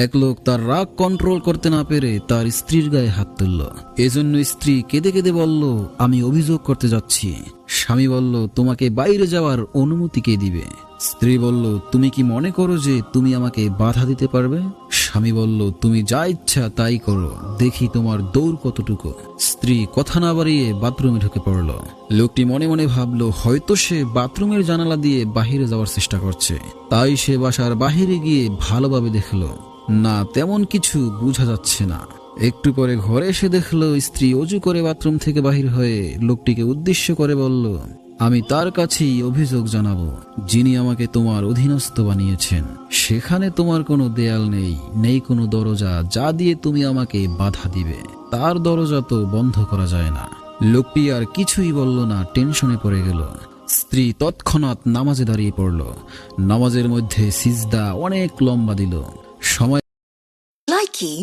এক লোক তার রাগ কন্ট্রোল করতে না পেরে তার স্ত্রীর গায়ে হাত তুলল। এজন্য স্ত্রী কেঁদে কেঁদে বলল, আমি অভিযোগ করতে যাচ্ছি। স্বামী বলল, তোমাকে বাইরে যাওয়ার অনুমতি কে দিবে? স্ত্রী বলল, তুমি কি মনে করো যে তুমি আমাকে বাধা দিতে পারবে? স্বামী বলল, তুমি যা ইচ্ছা তাই করো, দেখি তোমার দৌড় কতটুকু। স্ত্রী কথা না বাড়িয়ে বাথরুমে ঢুকে পড়ল। লোকটি মনে মনে ভাবলো, হয়তো সে বাথরুমের জানালা দিয়ে বাহিরে যাওয়ার চেষ্টা করছে। তাই সে বাসার বাহিরে গিয়ে ভালোভাবে দেখলো, না তেমন কিছু বোঝা যাচ্ছে না। একটু পরে ঘরে এসে দেখলো স্ত্রী অজু করে বাথরুম থেকে বাহির হয়ে লোকটিকে উদ্দেশ্য করে বলল, আমি তার কাছেই অভিযোগ জানাবো, যিনি আমাকে তোমার অধীনস্থ বানিয়েছেন। সেখানে তোমার কোনো দেয়াল নেই, নেই কোনো দরজা যা দিয়ে তুমি আমাকে বাধা দিবে। তার দরজা তো বন্ধ করা যায় না। লোকটি আর কিছুই বলল না, টেনশনে পড়ে গেল। স্ত্রী তৎক্ষণাৎ নামাজে দাঁড়িয়ে পড়ল। নামাজের মধ্যে সিজদা অনেক লম্বা দিল। সময় Likey